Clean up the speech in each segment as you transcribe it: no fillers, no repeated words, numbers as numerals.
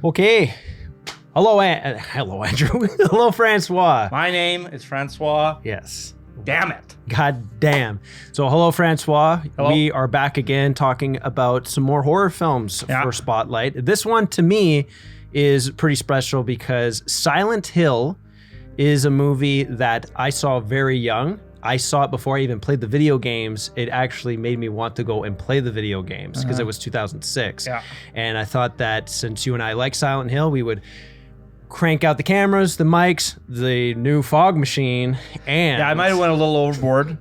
Okay. Hello, Andrew. Hello, Francois. My name is Francois. Yes. Damn it. God damn. So, hello, Francois. Hello. We are back again talking about some more horror films for Spotlight. This one, to me, is pretty special because Silent Hill is a movie that I saw very young. I saw it before I even played the video games. It actually made me want to go and play the video games because it was 2006. Yeah. And I thought that since you and I like Silent Hill, we would crank out the cameras, the mics, the new fog machine, and... Yeah, I might have went a little overboard.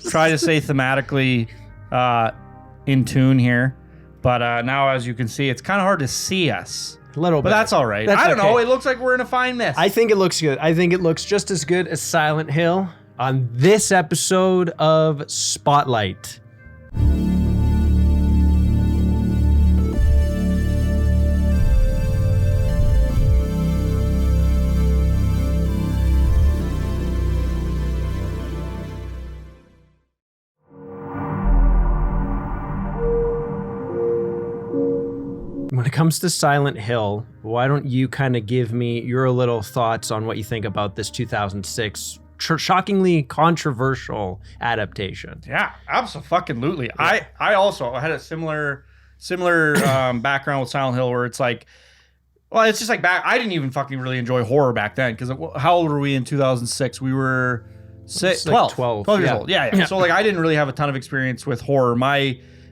Try to stay thematically in tune here. But now, as you can see, it's kind of hard to see us. A little bit. But that's all right. I don't know. It looks like we're in a fine mist. I think it looks good. I think it looks just as good as Silent Hill on this episode of Spotlight. When it comes to Silent Hill, why don't you kind of give me your little thoughts on what you think about this 2006 shockingly controversial adaptation? Yeah, absolutely. Yeah. I also had a similar background with Silent Hill where it's like, well, it's just like I didn't even fucking really enjoy horror back then because how old were we in 2006? We were 12 years old. Yeah. So like I didn't really have a ton of experience with horror.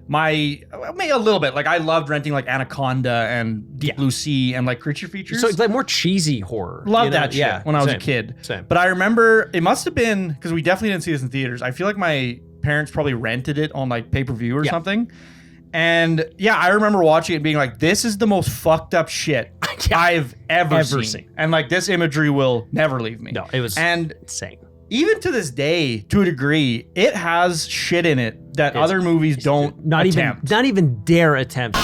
Maybe a little bit. Like I loved renting like Anaconda and Deep Blue Sea and like Creature Features. So it's like more cheesy horror. Loved that shit when I was a kid. Same. But I remember it must have been because we definitely didn't see this in theaters. I feel like my parents probably rented it on like pay-per-view or something. And yeah, I remember watching it and being like, this is the most fucked up shit I've ever seen. And like this imagery will never leave me. No, it was insane. Even to this day, to a degree, it has shit in it that other movies don't attempt. Not even dare attempt.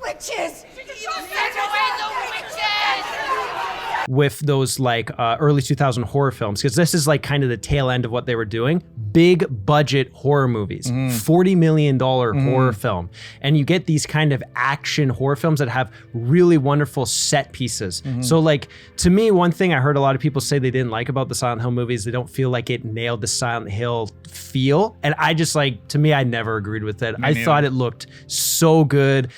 Witches! You sent away the witches! With those like early 2000 horror films, because this is like kind of the tail end of what they were doing. Big budget horror movies, $40 million horror film. And you get these kind of action horror films that have really wonderful set pieces. So like, to me, one thing I heard a lot of people say they didn't like about the Silent Hill movies, they don't feel like it nailed the Silent Hill feel. And I just like, to me, I never agreed with it. I thought it looked so good.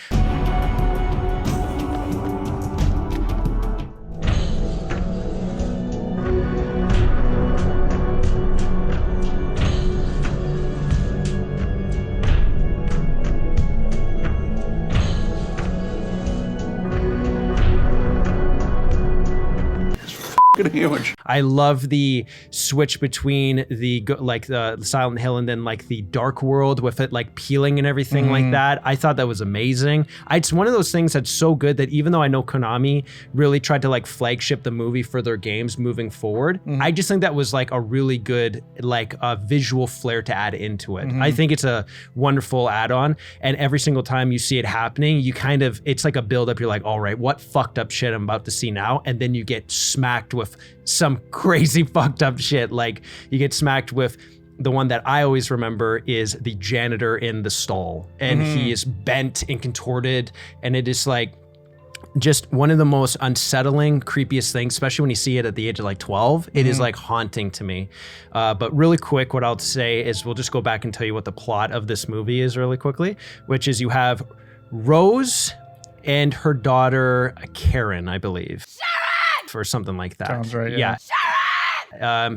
Huge. I love the switch between the Silent Hill and then like the Dark World with it like peeling and everything like that. I thought that was amazing. It's one of those things that's so good that even though I know Konami really tried to like flagship the movie for their games moving forward, I just think that was like a really good like visual flair to add into it. I think it's a wonderful add-on, and every single time you see it happening, you kind of, it's like a build-up. You're like, all right, what fucked up shit I'm about to see now? And then you get smacked with some crazy fucked up shit. Like you get smacked with the one that I always remember is the janitor in the stall, and he is bent and contorted, and it is like just one of the most unsettling, creepiest things, especially when you see it at the age of like 12. It is like haunting to me. But really quick, what I'll say is we'll just go back and tell you what the plot of this movie is really quickly, which is you have Rose and her daughter, Karen, I believe. Or something like that. Sounds right. Yeah.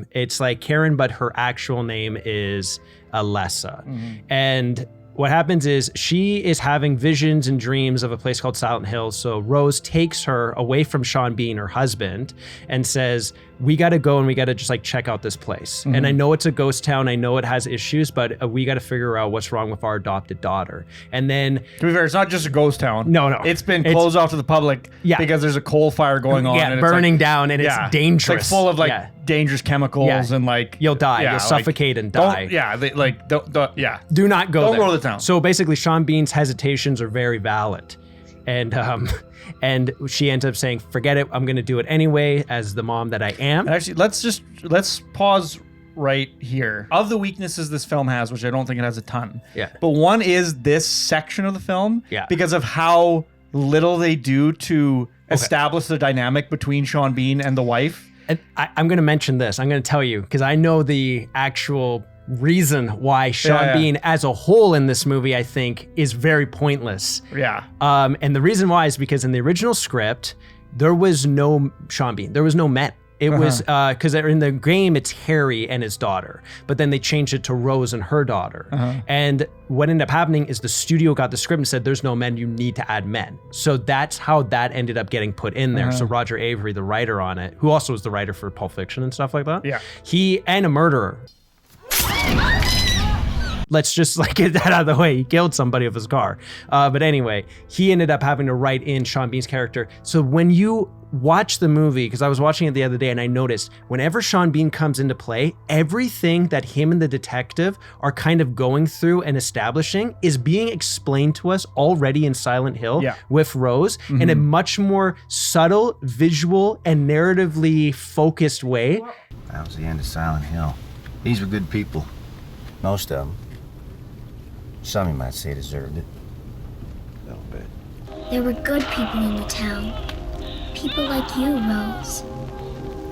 It's like Karen, but her actual name is Alessa. And what happens is she is having visions and dreams of a place called Silent Hill. So Rose takes her away from Sean Bean, her husband, and says, we got to go and we got to just like check out this place. And I know it's a ghost town. I know it has issues, but we got to figure out what's wrong with our adopted daughter. And then, to be fair, it's not just a ghost town. No. It's been closed off to the public because there's a coal fire going on. Yeah, burning down, and it's dangerous. It's like full of like dangerous chemicals and like... You'll die. You'll suffocate and die. Don't Do not go there. Don't go to the town. So basically, Sean Bean's hesitations are very valid. and she ends up saying, forget it, I'm gonna do it anyway, as the mom that I am. And actually, let's pause right here. Of the weaknesses this film has, which I don't think it has a ton. Yeah. But one is this section of the film. Yeah. Because of how little they do to establish the dynamic between Sean Bean and the wife. And I'm gonna mention this. I'm gonna tell you because I know the actual reason why Sean Bean as a whole in this movie, I think, is very pointless. Yeah. And the reason why is because in the original script, there was no Sean Bean. There was no men. It was because in the game, it's Harry and his daughter, but then they changed it to Rose and her daughter. And what ended up happening is the studio got the script and said, there's no men, you need to add men. So that's how that ended up getting put in there. So Roger Avery, the writer on it, who also was the writer for Pulp Fiction and stuff like that. Yeah. And a murderer. Let's just get that out of the way. He killed somebody with his car. But anyway, he ended up having to write in Sean Bean's character. So when you watch the movie, because I was watching it the other day and I noticed whenever Sean Bean comes into play, everything that him and the detective are kind of going through and establishing is being explained to us already in Silent Hill with Rose in a much more subtle, visual, and narratively focused way. That was the end of Silent Hill. These were good people. Most of them. Some you might say deserved it. A little bit. There were good people in the town. People like you, Rose.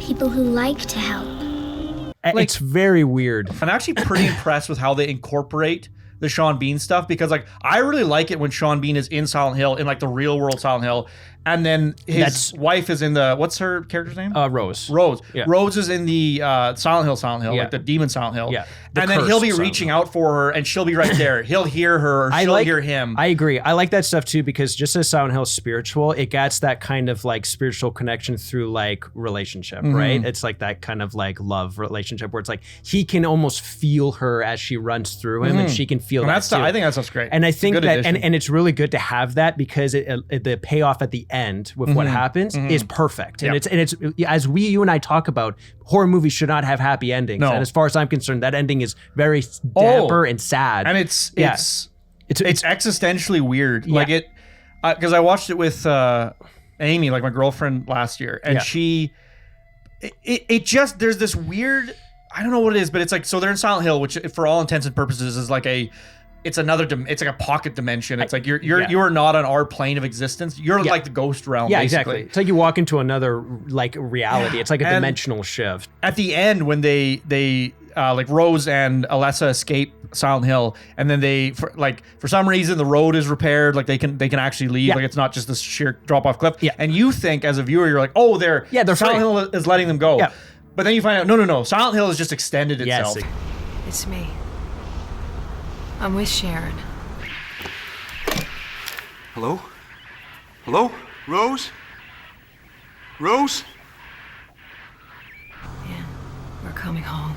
People who like to help. It's very weird. I'm actually pretty impressed with how they incorporate the Sean Bean stuff because I really like it when Sean Bean is in Silent Hill, in the real world Silent Hill, and then his wife is in the, what's her character's name? Rose. Yeah. Rose is in the Silent Hill, Yeah. the demon Silent Hill. Yeah. And then he'll be reaching out for her and she'll be right there. He'll hear her or she'll hear him. I agree. I like that stuff too because just as Silent Hill is spiritual, it gets that kind of spiritual connection through relationship, right? It's that kind of love relationship where it's he can almost feel her as she runs through him and she can feel that too. I think that stuff's great. And I think that, addition. and it's really good to have that because the payoff at the end with what happens is perfect. And it's as you and I talk about, horror movies should not have happy endings. No. And as far as I'm concerned, that ending is very damper and sad. And it's existentially weird. Because I watched it with Amy, my girlfriend last year, and there's this weird, I don't know what it is, but it's so they're in Silent Hill, which for all intents and purposes is it's like a pocket dimension. It's you are not on our plane of existence. You're the ghost realm. Yeah, basically. exactly. It's you walk into another reality. It's like a dimensional shift. At the end, when they Rose and Alessa escape Silent Hill, and then for some reason the road is repaired, they can actually leave. It's not just this sheer drop off cliff. Yeah. And you think as a viewer, you're they're they're Silent free. Hill is letting them go. Yeah. But then you find out no. Silent Hill has just extended itself. Yes. It's me. I'm with Sharon. Hello? Hello? Rose? Rose? Yeah, we're coming home.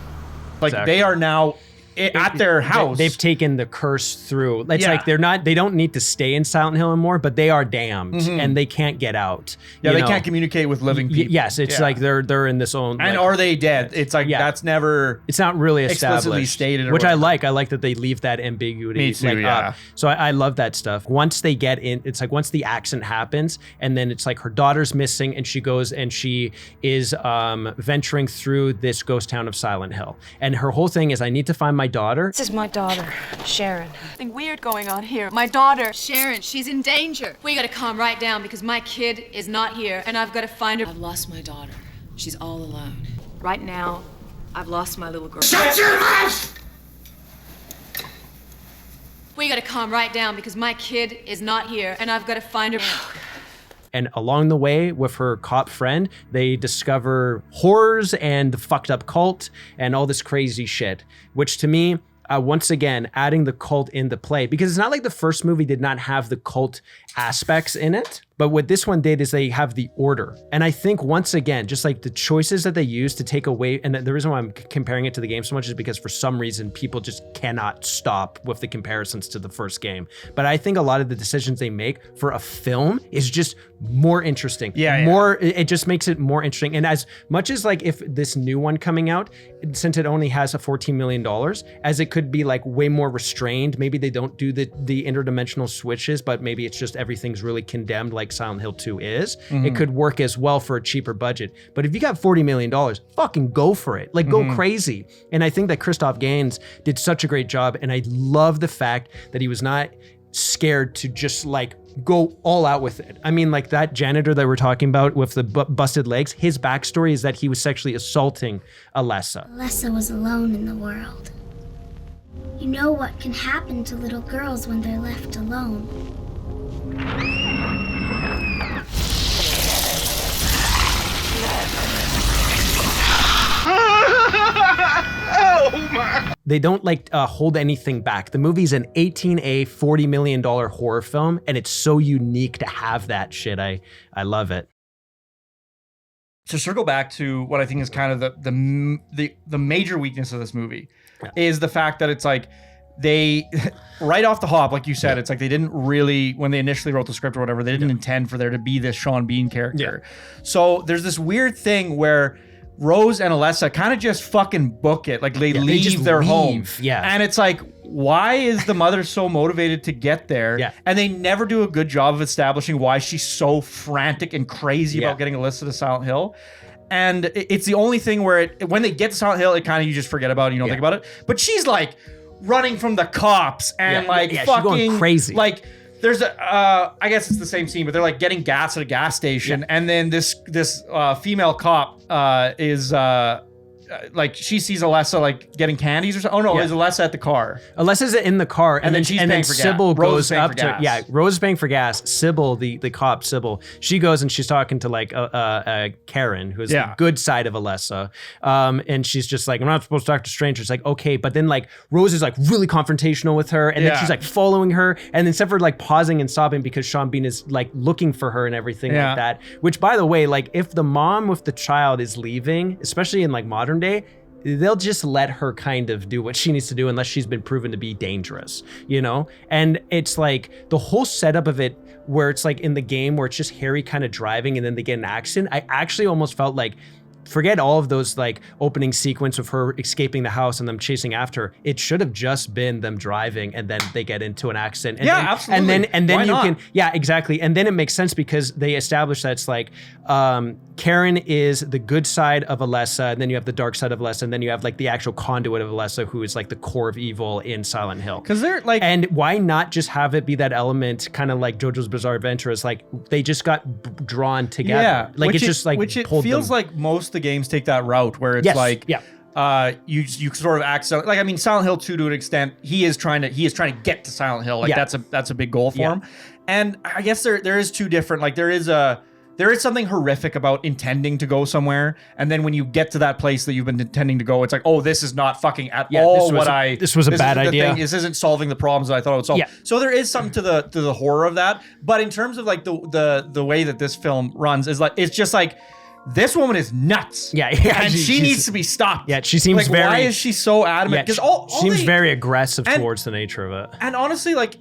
They are now at their house. They've taken the curse through. It's they don't need to stay in Silent Hill anymore, but they are damned and they can't get out. Yeah, they can't communicate with living people. Yes, it's they're in this own. And are they dead? It's that's never. It's not really explicitly established, stated, which I like. I like that they leave that ambiguity. Me too. Yeah. So I love that stuff. Once they get in, it's once the accident happens, and then it's her daughter's missing, and she goes and she is venturing through this ghost town of Silent Hill, and her whole thing is, I need to find my daughter. This is my daughter, Sharon. Something weird going on here. My daughter. Sharon, she's in danger. We gotta calm right down because my kid is not here and I've gotta find her. I've lost my daughter. She's all alone. Right now, I've lost my little girl. Shut your mouth! We gotta calm right down because my kid is not here and I've gotta find her. And along the way with her cop friend, they discover horrors and the fucked up cult and all this crazy shit, which to me, once again, adding the cult into play, because it's not like the first movie did not have the cult aspects in it. But what this one did is they have the order. And I think once again, just like the choices that they use to take away, and the reason why I'm comparing it to the game so much is because for some reason, people just cannot stop with the comparisons to the first game. But I think a lot of the decisions they make for a film is just more interesting. It just makes it more interesting. And as much as like if this new one coming out, since it only has a $14 million, as it could be like way more restrained, maybe they don't do the interdimensional switches, but maybe it's just everything's really condemned like Silent Hill 2 is. It could work as well for a cheaper budget. But if you got $40 million, fucking go for it. Like go crazy. And I think that Christophe Gans did such a great job. And I love the fact that he was not scared to just like go all out with it. I mean, like that janitor that we're talking about with the busted legs, his backstory is that he was sexually assaulting Alessa. Alessa was alone in the world. You know what can happen to little girls when they're left alone. Oh my! They don't like hold anything back. The movie's an 18A, $40 million horror film, and it's so unique to have that shit. I love it. To circle back to what I think is kind of the major weakness of this movie is the fact that it's like they right off the hop, like you said, it's like they didn't really, when they initially wrote the script or whatever, they didn't intend for there to be this Sean Bean character. So there's this weird thing where Rose and Alessa kind of just fucking book it. Like they leave their home. And it's like, why is the mother so motivated to get there? And they never do a good job of establishing why she's so frantic and crazy about getting Alessa to Silent Hill. And it's the only thing where when they get to Silent Hill, it kind of, you just forget about it. You don't think about it. But she's like running from the cops and fucking she's going crazy. Like, there's a, I guess it's the same scene, but they're like getting gas at a gas station, and then this female cop is like she sees Alessa like getting candies or something. Oh no, is Alessa at the car? Alessa's in the car, and then Sybil goes up to gas. Rose is paying for gas. Sybil, the cop Sybil, she goes and she's talking to like Karen, who is the good side of Alessa, and she's just like, I'm not supposed to talk to strangers. Like, okay, but then like Rose is like really confrontational with her, and then she's like following her, and then except for like pausing and sobbing because Sean Bean is like looking for her and everything like that. Which, by the way, like if the mom with the child is leaving, especially in like modern day, they'll just let her kind of do what she needs to do unless she's been proven to be dangerous, you know? And it's like the whole setup of it where it's like in the game where it's just Harry kind of driving and then they get in an accident. I actually almost felt like, forget all of those like opening sequence of her escaping the house and them chasing after her. It should have just been them driving and then they get into an accident. And absolutely. And then Why you not? can, exactly. And then it makes sense because they establish that it's like Karen is the good side of Alessa, and then you have the dark side of Alessa, and then you have like the actual conduit of Alessa, who is like the core of evil in Silent Hill. Because they're like, and why not just have it be that element, kind of like JoJo's Bizarre Adventure, is like they just got drawn together. Like it's just like it feels like most of the games take that route where it's like you sort of accidentally, like, I mean, Silent Hill 2 to an extent, he is trying to get to Silent Hill, like that's a big goal for him. And I guess there is two different, like there is something horrific about intending to go somewhere, and then when you get to that place that you've been intending to go, it's like, oh, this is not fucking at all this was a bad idea. This isn't solving the problems that I thought it would solve. So there is something to the horror of that, but in terms of like the way that this film runs is like, it's just like, this woman is nuts. And she needs to be stopped. She seems like, very. Why is she so adamant? Because she seems very aggressive towards the nature of it. And honestly, like,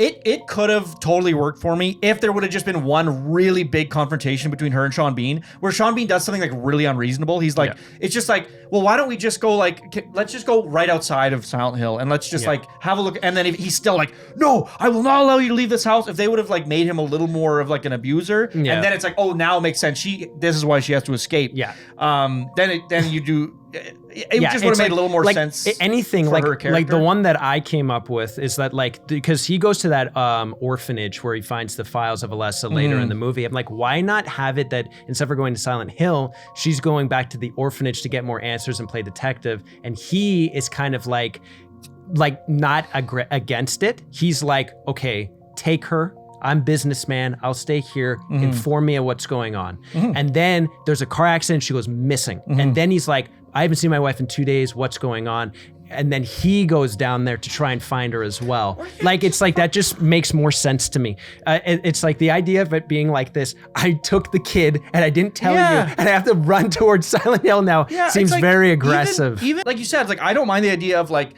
it could have totally worked for me if there would have just been one really big confrontation between her and Sean Bean, where Sean Bean does something like really unreasonable. He's like, it's just like, well, why don't we just go like, let's just go right outside of Silent Hill and let's just like have a look. And then if he's still like, no, I will not allow you to leave this house. If they would have like made him a little more of like an abuser, and then it's like, oh, now it makes sense. This is why she has to escape. Then you do. It just would have made a little more sense. Anything for like her character. Like the one that I came up with is that like, because he goes to that orphanage where he finds the files of Alessa later in the movie. I'm like, why not have it that instead of going to Silent Hill, she's going back to the orphanage to get more answers and play detective, and he is kind of like not against it. He's like, okay, take her. I'm businessman. I'll stay here. Inform me of what's going on. And then there's a car accident. She goes missing. And then he's like, I haven't seen my wife in 2 days. What's going on? and then he goes down there to try and find her as well. Like, it's like, that just makes more sense to me. It's like the idea of it being like this, I took the kid and I didn't tell you, and I have to run towards Silent Hill now. Seems like, very aggressive. Even like you said, it's like, I don't mind the idea of like,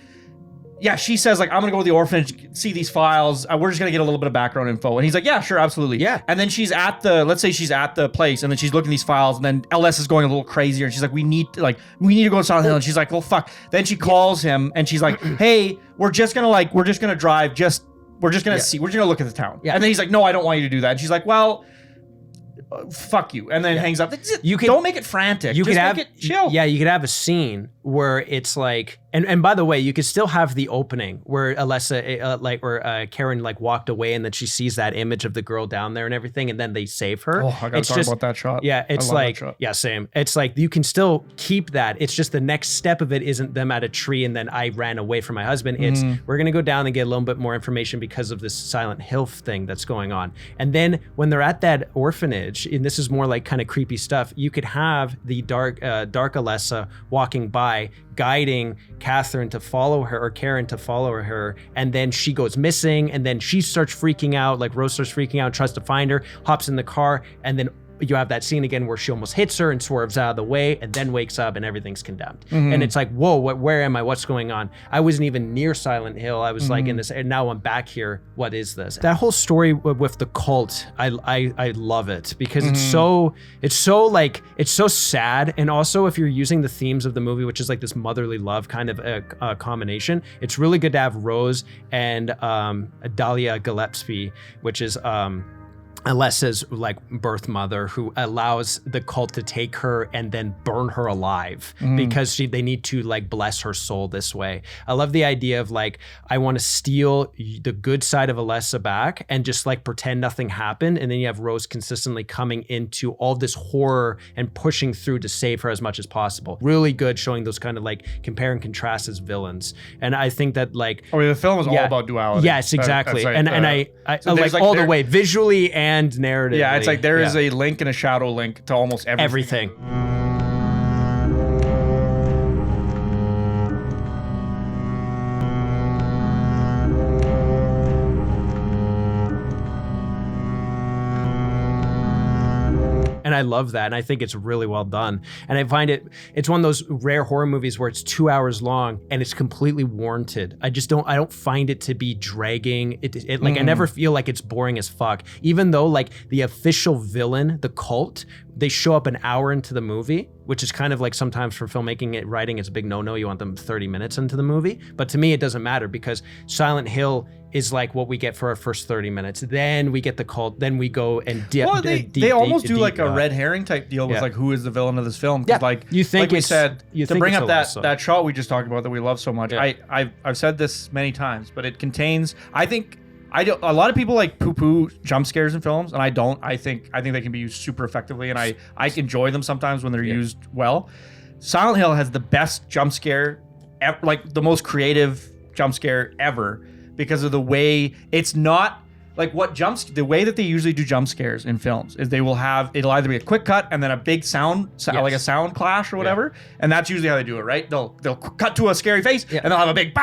yeah, she says like, I'm gonna go to the orphanage, see these files. We're just gonna get a little bit of background info. And he's like, yeah, sure, absolutely. Yeah. And then she's at the, let's say she's at the place, and then she's looking at these files, and then LS is going a little crazier. And she's like, we need to go to Silent Hill. And she's like, well, fuck. Then she calls him, and she's like, hey, we're just gonna drive, we're just gonna see, we're just gonna look at the town. Yeah. And then he's like, no, I don't want you to do that. And she's like, well, fuck you, and then hangs up. Don't make it frantic. You just could make it chill. Yeah, you could have a scene where it's like, and by the way, you could still have the opening where Alessa, Karen like walked away, and then she sees that image of the girl down there and everything, and then they save her. Oh, I gotta talk about that shot. Yeah, it's like, yeah, same. It's like you can still keep that. It's just the next step of it isn't them at a tree and then I ran away from my husband. It's we're gonna go down and get a little bit more information because of this Silent Hill thing that's going on. And then when they're at that orphanage, and this is more like kind of creepy stuff, you could have the dark Alessa walking by, guiding Catherine to follow her, or Karen to follow her, and then she goes missing, and then she starts freaking out, like Rose starts freaking out, tries to find her, hops in the car, and then you have that scene again where she almost hits her and swerves out of the way, and then wakes up and everything's condemned. And it's like, whoa, where am I? What's going on? I wasn't even near Silent Hill. I was like in this, and now I'm back here. What is this? That whole story with the cult, I love it because it's so sad. And also, if you're using the themes of the movie, which is like this motherly love kind of a combination, it's really good to have Rose and Dahlia Gillespie, which is Alessa's like birth mother, who allows the cult to take her and then burn her alive because they need to like bless her soul this way. I love the idea of like, I want to steal the good side of Alessa back and just like pretend nothing happened. And then you have Rose consistently coming into all this horror and pushing through to save her as much as possible. Really good, showing those kind of like compare and contrast as villains. And I think that like, the film is all about duality. Yes, exactly. Like, and I so like all the way visually and narratively. Yeah, it's like there is a link and a shadow link to almost everything. And I love that. And I think it's really well done. And I find it's one of those rare horror movies where it's 2 hours long and it's completely warranted. I don't find it to be dragging. I never feel like it's boring as fuck. Even though like the official villain, the cult, they show up an hour into the movie, which is kind of like sometimes for filmmaking, writing, it's a big no-no. You want them 30 minutes into the movie. But to me, it doesn't matter because Silent Hill is like what we get for our first 30 minutes. Then we get the cult. Then we go and they almost do like a red herring type deal with like who is the villain of this film. Because like you think like we said, to bring up that shot we just talked about that we love so much. I've said this many times, but it contains. A lot of people like poo-poo jump scares in films, and I don't. I think they can be used super effectively, and I enjoy them sometimes when they're used well. Silent Hill has the best jump scare, like the most creative jump scare ever, because of the way it's not like the way that they usually do jump scares in films is it'll either be a quick cut and then a big sound like a sound clash or whatever, and that's usually how they do it, right? They'll cut to a scary face and they'll have a big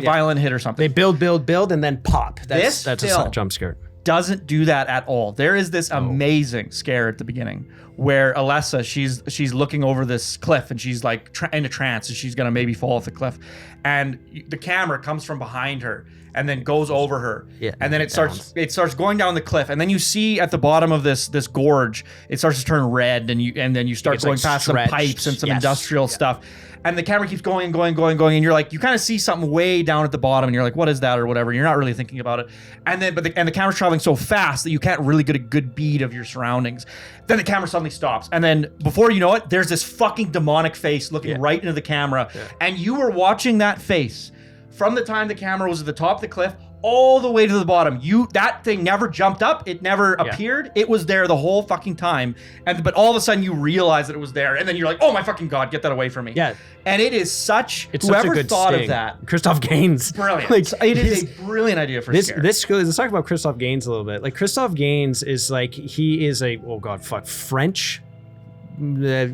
violent hit or something. They build and then pop. That's a jump scare. Doesn't do that at all. There is this amazing scare at the beginning where Alessa, she's looking over this cliff and she's like in a trance and she's gonna maybe fall off the cliff, and the camera comes from behind her and then goes over her, and then it starts going down the cliff, and then you see at the bottom of this gorge it starts to turn red, and then you start going past some pipes and some industrial stuff. And the camera keeps going, and you're like, you kind of see something way down at the bottom, and you're like, what is that or whatever? And you're not really thinking about it. And then, the camera's traveling so fast that you can't really get a good beat of your surroundings. Then the camera suddenly stops, and then before you know it, there's this fucking demonic face looking right into the camera, and you were watching that face from the time the camera was at the top of the cliff all the way to the bottom. That thing never jumped up. It never appeared. It was there the whole fucking time. But all of a sudden you realize that it was there, and then you're like, oh my fucking God, get that away from me. Yeah. And it's such a good thought of that. Christophe Gans. Brilliant. It is a brilliant idea for scare. Let's talk about Christophe Gans a little bit. Like Christophe Gans is like, he is a, French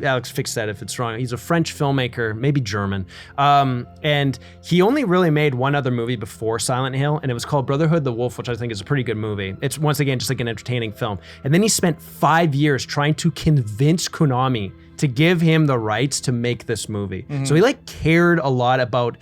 Alex, fix that if it's wrong. He's a French filmmaker, maybe German. And he only really made one other movie before Silent Hill, and it was called Brotherhood the Wolf, which I think is a pretty good movie. It's once again just like an entertaining film. And then he spent 5 years trying to convince Konami to give him the rights to make this movie. So he like cared a lot about,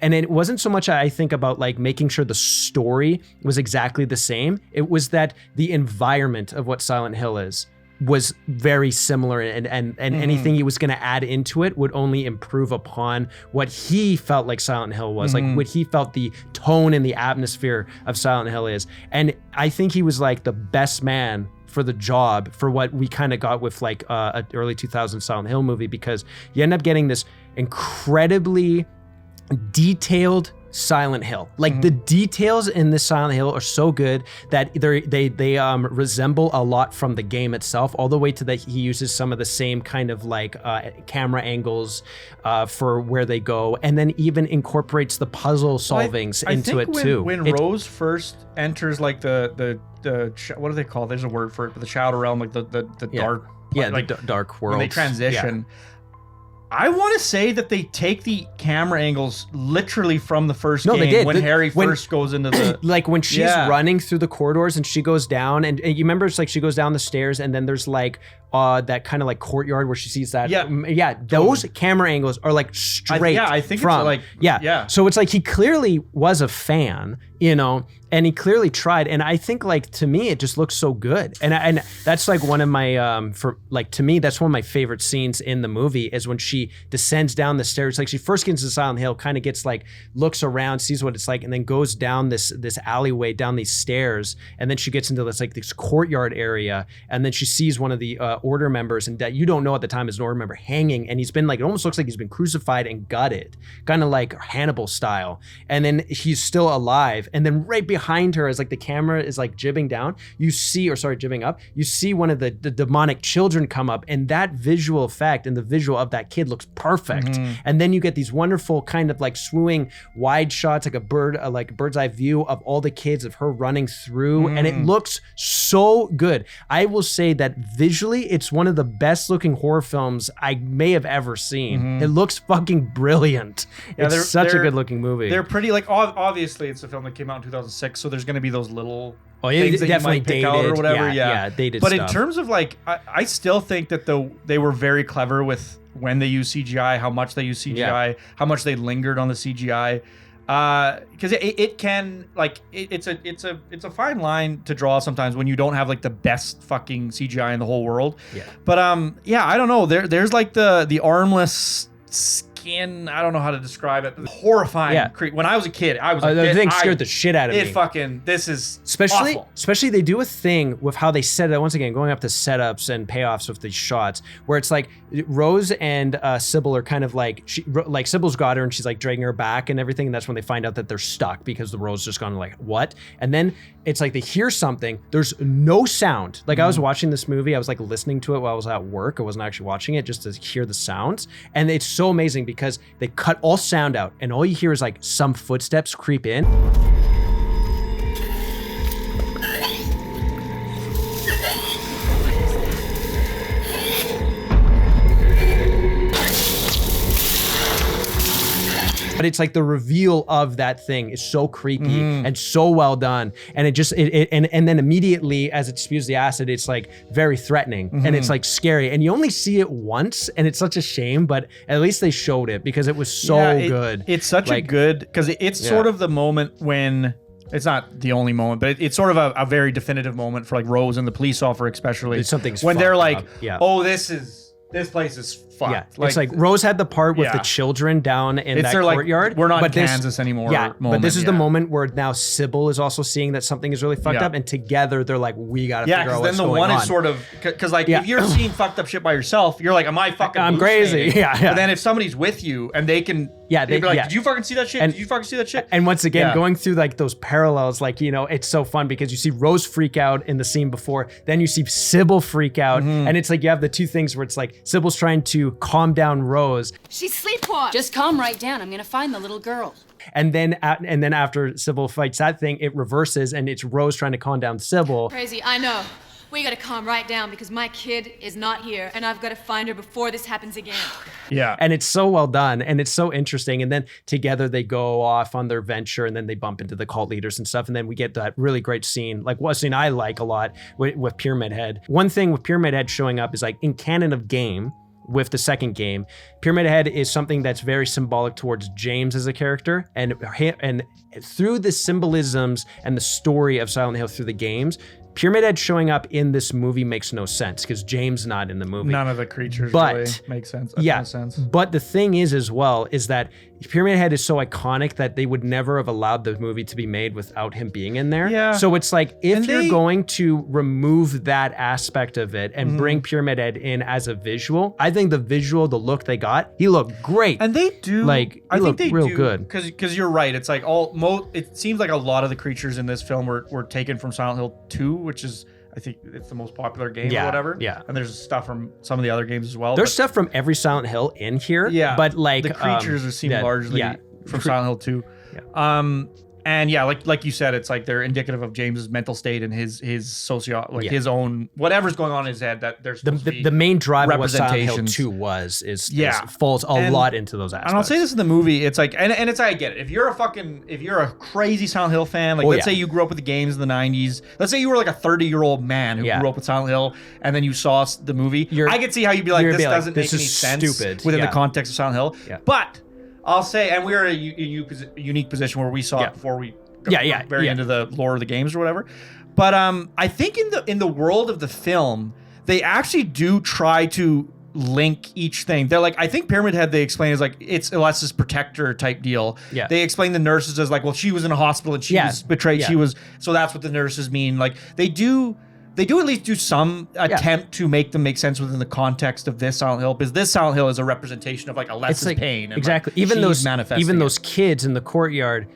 and it wasn't so much I think about like making sure the story was exactly the same. It was that the environment of what Silent Hill is was very similar, and anything he was going to add into it would only improve upon what he felt like Silent Hill was, like what he felt the tone and the atmosphere of Silent Hill is. And I think he was like the best man for the job for what we kind of got with like an early 2000s Silent Hill movie, because you end up getting this incredibly detailed Silent Hill. Like the details in this Silent Hill are so good that they resemble a lot from the game itself, all the way to that he uses some of the same kind of like camera angles for where they go, and then even incorporates the puzzle solvings into it too. When Rose first enters like the what do they call it? There's a word for it, but the Shadow Realm, like the dark, like the dark world. When they transition. I want to say that they take the camera angles literally from the first game. They did. When Harry first goes into the... like when she's running through the corridors and she goes down, and you remember it's like she goes down the stairs and then there's like that kind of like courtyard where she sees that. Those camera angles are like straight I think from. It's like... So it's like he clearly was a fan, you know, and he clearly tried. And I think like, to me, it just looks so good. And that's like one of my, to me, that's one of my favorite scenes in the movie is when she descends down the stairs. Like she first gets to Silent Hill, kind of gets like, looks around, sees what it's like, and then goes down this alleyway, down these stairs. And then she gets into this like this courtyard area. And then she sees one of the order members, and that you don't know at the time is an order member, hanging. And he's been like, it almost looks like he's been crucified and gutted, kind of like Hannibal style. And then he's still alive. And then right behind her, as like the camera is like jibbing down, jibbing up, you see one of the demonic children come up, and that visual effect and the visual of that kid looks perfect. And then you get these wonderful kind of like swooing wide shots, like a bird's eye view of all the kids, of her running through, and it looks so good. I will say that visually, it's one of the best looking horror films I may have ever seen. It looks fucking brilliant. It's such a good looking movie. They're pretty, like, obviously it's a film that came out in 2006, so there's going to be those little things that definitely you might pick dated out or whatever. Yeah, dated but stuff. in terms of like, I still think that they were very clever with when they use CGI, how much they use CGI, how much they lingered on the CGI. Because it can, like, it's a fine line to draw sometimes when you don't have like the best fucking CGI in the whole world. But I don't know. There's like the armless skin. I don't know how to describe it. Horrifying. When I was a kid, I was like, the thing scared the shit out of me. This is especially awful. They do a thing with how they set it, once again, going up to setups and payoffs with these shots, where it's like Rose and Sybil are kind of like, Sybil's got her and she's like dragging her back and everything, and that's when they find out that they're stuck because the Rose just gone like, what? And then it's like they hear something, there's no sound. Like I was watching this movie, I was like listening to it while I was at work. I wasn't actually watching it, just to hear the sounds. And it's so amazing because they cut all sound out and all you hear is like some footsteps creep in. But it's like the reveal of that thing is so creepy and so well done, and and then immediately as it spews the acid, it's like very threatening and it's like scary, and you only see it once, and it's such a shame, but at least they showed it because it was so good. It's such a good, because it's sort of the moment when. It's not the only moment, but it's sort of a very definitive moment for like Rose and the police officer, especially when they're like, "Oh, this place is fucked." Yeah, it's like Rose had the part with the children down in that courtyard. Like, we're not in Kansas ananymore. Yeah, but this is the moment where now Sybil is also seeing that something is really fucked up, and together they're like, we gotta figure out what's going on. Yeah, because then the one is sort of, because like if you're seeing fucked up shit by yourself, you're like, am I fucking I'm crazy? Yeah. But then if somebody's with you and they can, they'd be like, did you fucking see that shit? Did you fucking see that shit? And once again, going through like those parallels, like, you know, it's so fun because you see Rose freak out in the scene before, then you see Sybil freak out, and it's like you have the two things where it's like Sybil's trying to calm down Rose. She's sleepwalked. Just calm right down. I'm gonna find the little girl. And then after Sybil fights that thing, it reverses and it's Rose trying to calm down Sybil. Crazy, I know. We gotta calm right down because my kid is not here and I've gotta find her before this happens again. Yeah. And it's so well done and it's so interesting. And then together they go off on their venture and then they bump into the cult leaders and stuff. And then we get that really great scene, like one scene I like a lot with Pyramid Head. One thing with Pyramid Head showing up is like in canon of game, with the second game, Pyramid Head is something that's very symbolic towards James as a character, and through the symbolisms and the story of Silent Hill through the games, Pyramid Head showing up in this movie makes no sense because James not in the movie. None of the creatures but, really make sense. Yeah, sense. But the thing is as well is that Pyramid Head is so iconic that they would never have allowed the movie to be made without him being in there. Yeah. So it's like if you're going to remove that aspect of it and bring Pyramid Head in as a visual, I think the visual, the look they got, he looked great. And they do like I think they real do, good. Because you're right. It's like it seems like a lot of the creatures in this film were taken from Silent Hill 2, which is I think it's the most popular game or whatever. Yeah. And there's stuff from some of the other games as well. There's stuff from every Silent Hill in here. Yeah. But like the creatures seem largely from Silent Hill 2. Yeah. And yeah, like you said, it's like they're indicative of James's mental state and his his own whatever's going on in his head that there's the main drive of what Silent Hill 2 is falls a lot into those aspects. And I'll say this in the movie, it's like and it's I get it. If you're a crazy Silent Hill fan, like let's say you grew up with the games in the 90s. Let's say you were like a 30-year-old man who grew up with Silent Hill and then you saw the movie. I could see how you'd be like, this doesn't make any sense within the context of Silent Hill. Yeah. But I'll say, and we're in a unique position where we saw it before we got very into the lore of the games or whatever. But I think in the world of the film, they actually do try to link each thing. They're like, I think Pyramid Head they explain is like it's Alessa's protector type deal. Yeah. They explain the nurses as like, well, she was in a hospital and she was betrayed. Yeah. She was, so that's what the nurses mean. Like they do at least do some attempt to make them make sense within the context of this Silent Hill, because this Silent Hill is a representation of like Alessa's pain. And exactly. Like, even those kids in the courtyard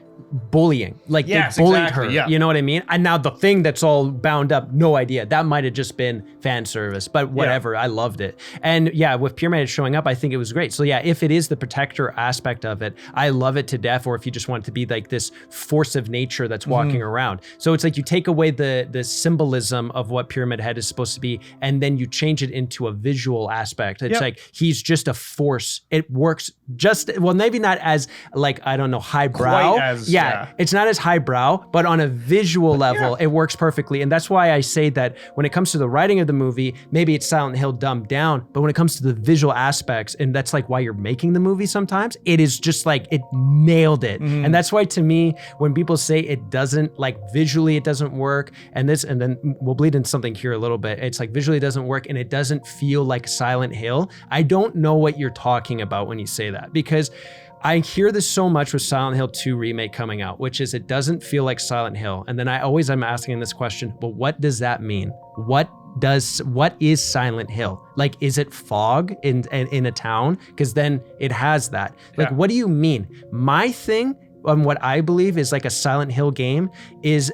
bullying, like they bullied her. Yeah. You know what I mean? And now the thing that's all bound up, no idea. That might have just been fan service, but whatever. I loved it. And yeah, with Pyramid Head showing up, I think it was great. So yeah, if it is the protector aspect of it, I love it to death. Or if you just want it to be like this force of nature that's walking around. So it's like you take away the symbolism of what Pyramid Head is supposed to be, and then you change it into a visual aspect. It's like he's just a force. It works just, well, maybe not as like, I don't know, highbrow. Quite as, it's not as highbrow, but on a visual level, it works perfectly. And that's why I say that when it comes to the writing of the movie, maybe it's Silent Hill dumbed down, but when it comes to the visual aspects, and that's like why you're making the movie sometimes, it is just like, it nailed it. And that's why to me, when people say it doesn't, like visually it doesn't work, and then we'll bleed into something here a little bit, it's like visually it doesn't work and it doesn't feel like Silent Hill, I don't know what you're talking about when you say that, because I hear this so much with Silent Hill 2 remake coming out, which is it doesn't feel like Silent Hill. And then I'm asking this question, but what does that mean? What is Silent Hill? Like, is it fog in a town? Because then it has that. Like, what do you mean? My thing on what I believe is like a Silent Hill game is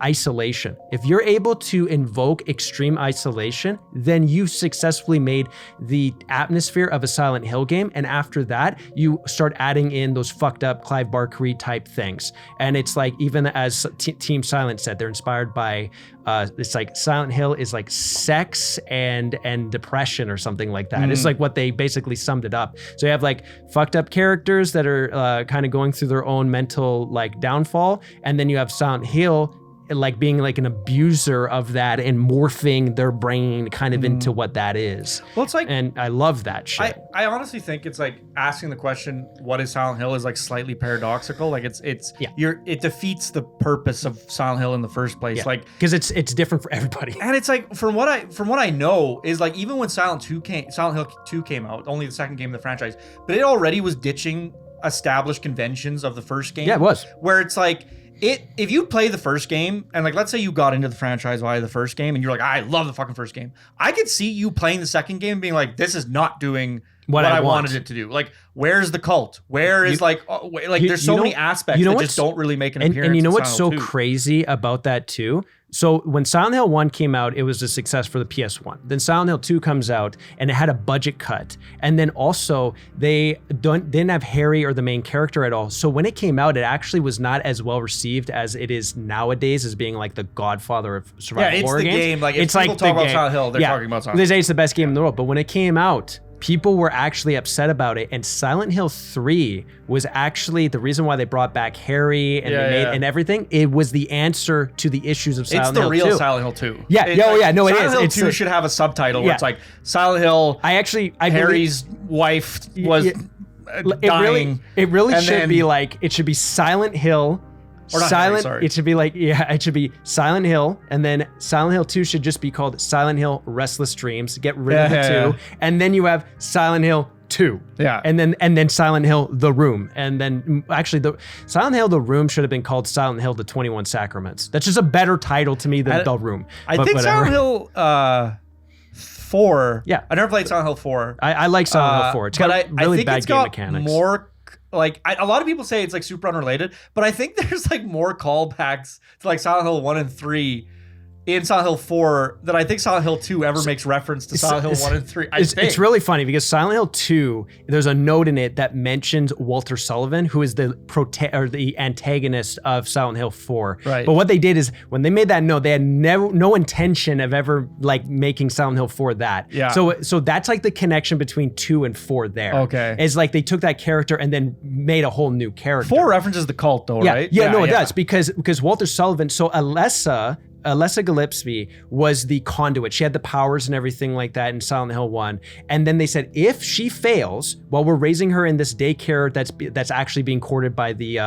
isolation. If you're able to invoke extreme isolation, then you successfully made the atmosphere of a Silent Hill game. And after that, you start adding in those fucked up Clive Barker type things. And it's like, even as Team Silent said, they're inspired by, it's like Silent Hill is like sex and depression or something like that. It's like what they basically summed it up. So you have like fucked up characters that are kind of going through their own mental like downfall, and then you have Silent Hill like being like an abuser of that and morphing their brain kind of into what that is. Well, it's like, and I love that shit. I honestly think it's like asking the question, what is Silent Hill, is like slightly paradoxical. Like it defeats the purpose of Silent Hill in the first place. Like, because it's different for everybody. And it's like, from what I know is like, even when Silent Hill 2 came out, only the second game in the franchise, but it already was ditching established conventions of the first game. Yeah, it was. Where it's like, if you play the first game, and like, let's say you got into the franchise via the first game and you're like, I love the fucking first game, I could see you playing the second game and being like, this is not doing what I want. wanted it to do. Like, where's the cult? Where is there's so many aspects that just don't really make an appearance. And you know in what's so Silent Hill 2. crazy about that too? So when Silent Hill 1 came out, it was a success for the PS1. Then Silent Hill 2 comes out and it had a budget cut. And then also they didn't have Harry or the main character at all. So when it came out, it actually was not as well received as it is nowadays as being like the godfather of survival horror games. Yeah, it's the game. Like, if people talk about Silent Hill, they're talking about Silent Hill. They say it's the best game in the world. But when it came out, people were actually upset about it, and Silent Hill 3 was actually the reason why they brought back Harry and and everything. It was the answer to the issues of Silent Hill 2. It's the real Silent Hill 2. Yeah, it is. Silent Hill 2 should have a subtitle where it's like Silent Hill. Harry's wife was dying. It really should be like, it should be Silent Hill. Or not Harry, sorry. It should be like, it should be Silent Hill, and then Silent Hill 2 should just be called Silent Hill Restless Dreams. Get rid of the 2, and then you have Silent Hill 2. Yeah. And then Silent Hill The Room. And then actually the Silent Hill The Room should have been called Silent Hill The 21 Sacraments. That's just a better title to me than The Room. I think Silent Hill 4. Yeah. I never played Silent Hill 4. I like Silent Hill 4. It's got really bad game mechanics. More like, a lot of people say it's like super unrelated, but I think there's like more callbacks to like Silent Hill 1 and 3 in Silent Hill 4 that I think Silent Hill 2 ever makes reference to Silent Hill 1 and 3. It's really funny because Silent Hill 2, there's a note in it that mentions Walter Sullivan, who is the antagonist of Silent Hill 4. Right. But what they did is when they made that note, they had no intention of ever like making Silent Hill 4 that. Yeah. So that's like the connection between 2 and 4 there. Okay. It's like they took that character and then made a whole new character. 4 references the cult though, right? Yeah, it does because Walter Sullivan, so Alessa Gillespie was the conduit. She had the powers and everything like that in Silent Hill 1. And then they said, if she fails, while we're raising her in this daycare that's actually being courted by the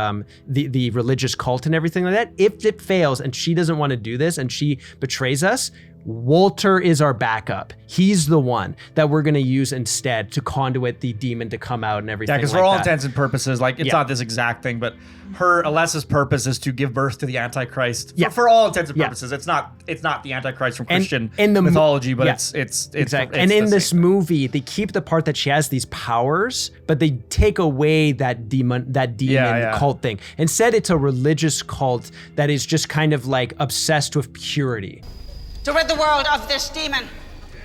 religious cult and everything like that, if it fails and she doesn't want to do this and she betrays us, Walter is our backup. He's the one that we're going to use instead to conduit the demon to come out and everything. Yeah, because for all intents and purposes, like it's not this exact thing, but Alessa's purpose is to give birth to the Antichrist. Yeah. For all intents and purposes, it's not the Antichrist from Christian mythology, but it's exactly. And in this movie, they keep the part that she has these powers, but they take away that demon cult thing. Instead, it's a religious cult that is just kind of like obsessed with purity. To rid the world of this demon,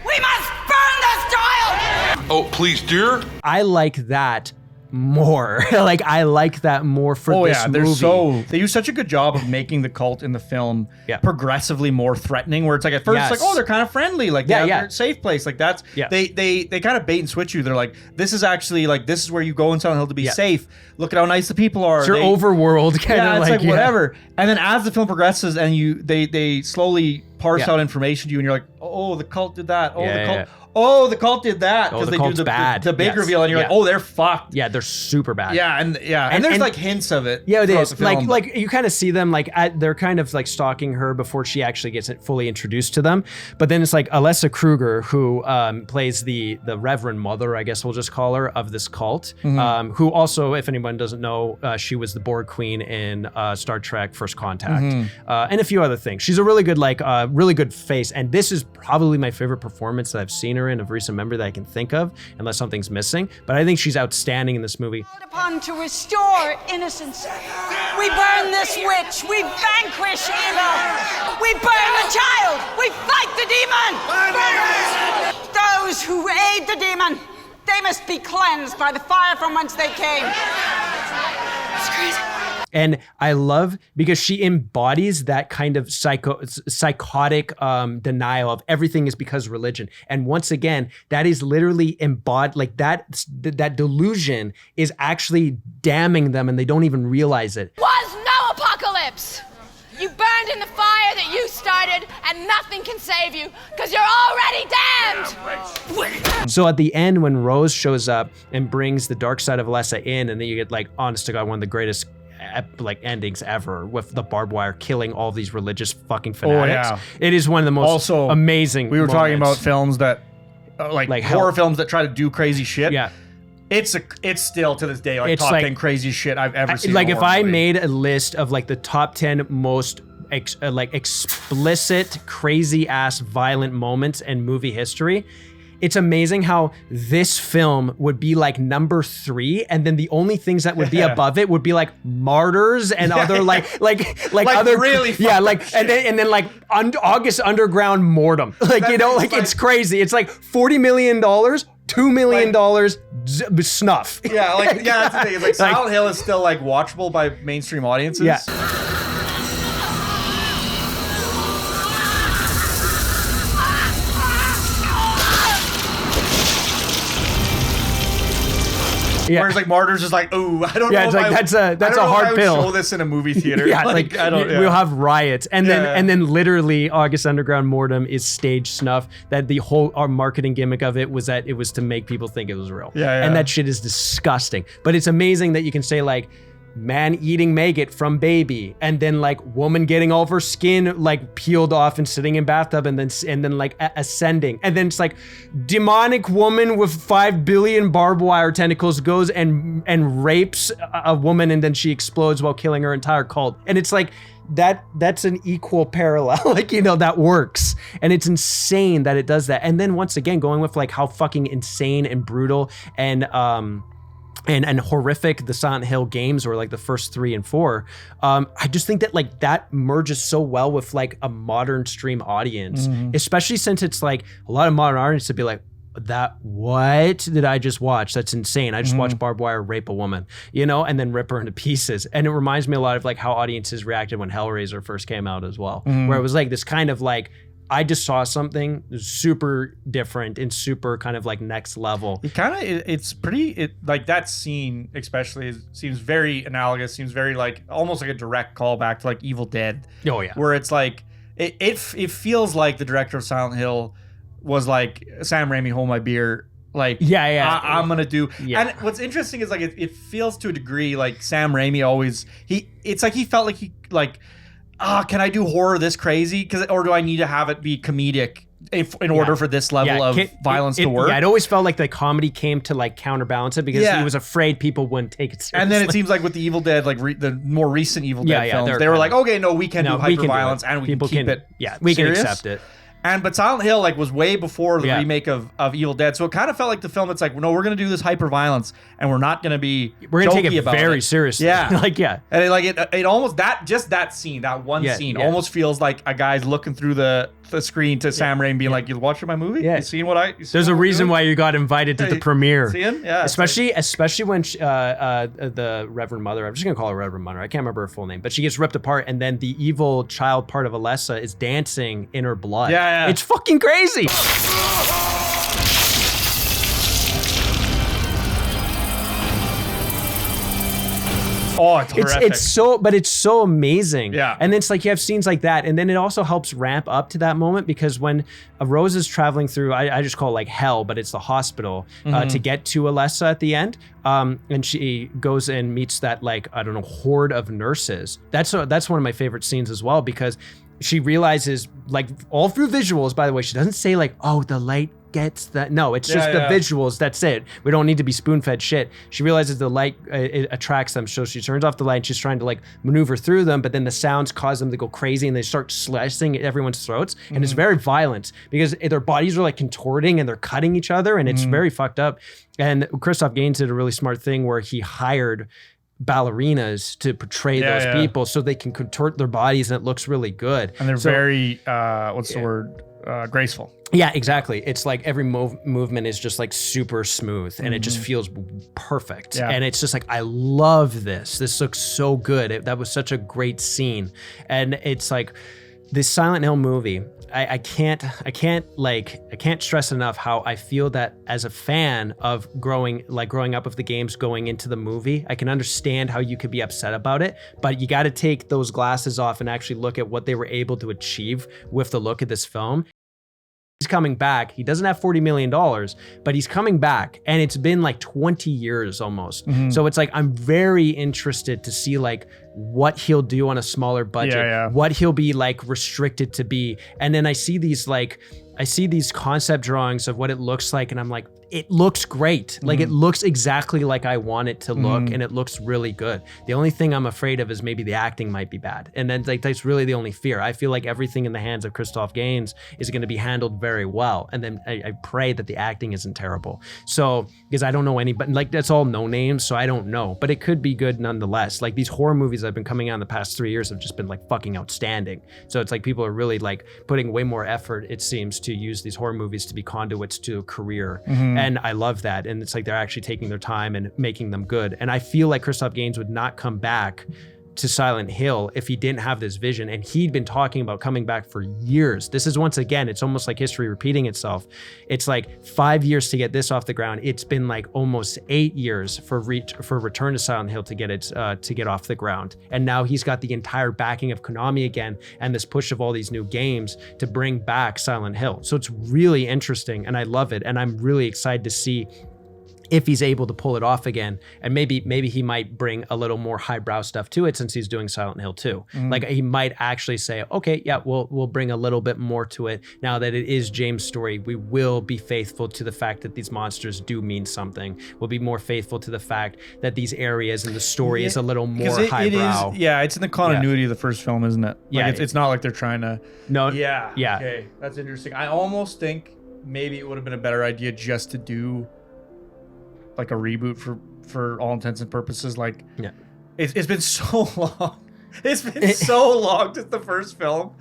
we must burn this child! Oh, please, dear. I like that more. Like, I like that more for this movie. They use such a good job of making the cult in the film progressively more threatening, where it's like at first it's like, oh, they're kind of friendly, like they're a safe place, like that's they kind of bait and switch you. They're like, this is actually like, this is where you go in Silent Hill to be safe. Look at how nice the people are. It's your overworld kind of like whatever. And then as the film progresses and they slowly parse out information to you, and you're like, oh, the cult did that. Oh, the cult. Oh, the cult did that, because they do the big reveal, and you're like, oh, they're fucked. Yeah, they're super bad. Yeah, and there's like hints of it. Yeah, it is. Like you kind of see them they're kind of like stalking her before she actually gets fully introduced to them. But then it's like Alessa Kruger, who plays the Reverend Mother, I guess we'll just call her, of this cult. Who also, if anyone doesn't know, she was the Borg Queen in Star Trek: First Contact, and a few other things. She's a really good face, and this is probably my favorite performance that I've seen her in of recent memory that I can think of, unless something's missing. But I think she's outstanding in this movie. Upon to restore innocence, we burn this witch, we vanquish evil, we burn the child, we fight the demon. Those who aid the demon, they must be cleansed by the fire from whence they came. It's crazy. And I love, because she embodies that kind of psychotic denial of everything is because of religion. And once again, that is literally embodied, like that delusion is actually damning them, and they don't even realize it. Was no apocalypse. You burned in the fire that you started, and nothing can save you, because you're already damned. So at the end, when Rose shows up and brings the dark side of Alessa in, and then you get, like, honest to God, one of the greatest endings ever, with the barbed wire killing all these religious fucking fanatics. Oh, yeah. It is one of the most amazing We were moments. talking about films that like horror films that try to do crazy shit. Yeah. It's still to this day like top 10 crazy shit I've ever seen. Like, if I made a list of like the top 10 most explicit, crazy ass violent moments in movie history, it's amazing how this film would be like number 3, and then the only things that would be above it would be like Martyrs and other like other really and then like August Underground Mortem. Like, you know, like it's crazy. It's like $40 million, $2 million snuff. Yeah, like that's the thing. It's like Silent Hill is still like watchable by mainstream audiences. Yeah. Yeah. Whereas like Martyrs is like, oh, I don't know. Yeah, it's like that's a hard pill. Show this in a movie theater. Yeah, like I don't. We'll have riots, and then literally August Underground Mortem is stage snuff. That the whole our marketing gimmick of it was that it was to make people think it was real. Yeah. And that shit is disgusting. But it's amazing that you can say like, man eating maggot from baby, and then like woman getting all of her skin like peeled off and sitting in bathtub, and then like ascending, and then it's like demonic woman with 5 billion barbed wire tentacles goes and rapes a woman, and then she explodes while killing her entire cult. And it's like that's an equal parallel. Like, you know, that works, and it's insane that it does that. And then once again, going with like how fucking insane and brutal and horrific the Silent Hill games were, like the first 3 and 4. I just think that like that merges so well with like a modern stream audience, especially since it's like a lot of modern audience would be like, what did I just watch? That's insane. I just watched barbed wire rape a woman, you know, and then rip her into pieces. And it reminds me a lot of like how audiences reacted when Hellraiser first came out as well, where it was like this kind of like, I just saw something super different and super kind of like next level. It's pretty like that scene especially seems very analogous, seems very like almost like a direct callback to like Evil Dead. Oh yeah. Where it's like it feels like the director of Silent Hill was like, Sam Raimi, hold my beer. Like, I'm gonna do. Yeah. And what's interesting is like it feels to a degree like Sam Raimi always it's like he felt like he like, can I do horror this crazy? Or do I need to have it be comedic in order for this level of violence to work? Yeah, it always felt like the comedy came to like counterbalance it because he was afraid people wouldn't take it seriously. And then it seems like with the Evil Dead, like the more recent Evil Dead films, they were like, okay, no, we can do hyper violence and we can keep it. Yeah, we can accept it. But Silent Hill like was way before the remake of Evil Dead, so it kind of felt like the film that's like, no, we're gonna do this hyper violence, and we're not gonna be take it very seriously. Yeah, and it almost that scene, that one scene, almost feels like a guy's looking through the screen to Sam Raimi being like, you watching my movie? Yeah, you seen what I? There's a reason why you got invited to the premiere. Seeing? Yeah, especially when the Reverend Mother, I'm just gonna call her Reverend Mother, I can't remember her full name, but she gets ripped apart, and then the evil child part of Alessa is dancing in her blood. Yeah. It's fucking crazy. Oh, it's horrific. It's so amazing. Yeah. And it's like you have scenes like that, and then it also helps ramp up to that moment because when Rose is traveling through, I just call it like hell, but it's the hospital to get to Alessa at the end. And she goes and meets that like, I don't know, horde of nurses. That's one of my favorite scenes as well, because she realizes, like, all through visuals, by the way, she doesn't say like, oh, the light gets that. No, it's just the visuals. That's it. We don't need to be spoon-fed shit. She realizes the light it attracts them, so she turns off the light and she's trying to like maneuver through them, but then the sounds cause them to go crazy and they start slicing at everyone's throats, and it's very violent because their bodies are like contorting and they're cutting each other, and it's very fucked up. And Christophe Gans did a really smart thing where he hired ballerinas to portray those people so they can contort their bodies and it looks really good. And they're very graceful. Yeah, exactly. It's like every movement is just like super smooth and it just feels perfect. Yeah. And it's just like, I love this. This looks so good. That was such a great scene. And it's like this Silent Hill movie, I can't stress enough how I feel that as a fan of growing up with the games going into the movie, I can understand how you could be upset about it, but you got to take those glasses off and actually look at what they were able to achieve with the look of this film. He's coming back. He doesn't have $40 million, but he's coming back, and it's been like 20 years almost. So it's like, I'm very interested to see like what he'll do on a smaller budget, what he'll be like restricted to be. And then I see these concept drawings of what it looks like, and I'm like, it looks great. Like it looks exactly like I want it to look, and it looks really good. The only thing I'm afraid of is maybe the acting might be bad, and then like that's really the only fear. I feel like everything in the hands of Christophe Gans is going to be handled very well, and then I pray that the acting isn't terrible. So because I don't know anybody, like that's all no names, so I don't know, but it could be good nonetheless. Like these horror movies that have been coming out in the past 3 years have just been like fucking outstanding. So it's like people are really like putting way more effort, it seems, to use these horror movies to be conduits to a career. And I love that. And it's like they're actually taking their time and making them good. And I feel like Christophe Gans would not come back to Silent Hill if he didn't have this vision. And he'd been talking about coming back for years. This is, once again, it's almost like history repeating itself. It's like 5 years to get this off the ground. It's been like almost 8 years for Return to Silent Hill to get off the ground. And now he's got the entire backing of Konami again, and this push of all these new games to bring back Silent Hill. So it's really interesting, and I love it. And I'm really excited to see if he's able to pull it off again. And maybe he might bring a little more highbrow stuff to it since he's doing Silent Hill 2. Like he might actually say, okay, yeah, we'll bring a little bit more to it. Now that it is James' story, we will be faithful to the fact that these monsters do mean something. We'll be more faithful to the fact that these areas and the story is a little more highbrow. It's in the continuity of the first film, isn't it? Like it's not like they're trying to... No. Yeah. Yeah. Okay, that's interesting. I almost think maybe it would have been a better idea just to do like a reboot for all intents and purposes. Like, it's been so long. It's been so long since the first film,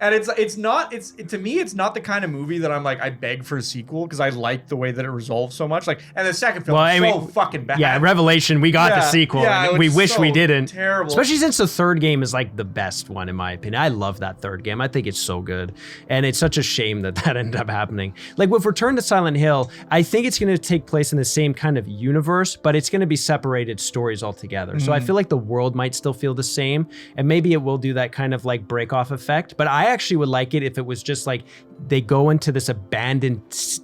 and to me it's not the kind of movie that I'm like I beg for a sequel, because I like the way that it resolves so much. Like, and the second film is fucking bad. Yeah, Revelation, we got the sequel. Yeah, and we wish we didn't. Terrible. Especially since the third game is like the best one in my opinion. I love that third game. I think it's so good. And it's such a shame that ended up happening. Like with Return to Silent Hill, I think it's going to take place in the same kind of universe, but it's going to be separated stories altogether. So I feel like the world might still feel the same, and maybe it will do that kind of like break off effect. But I actually would like it if it was just like they go into this abandoned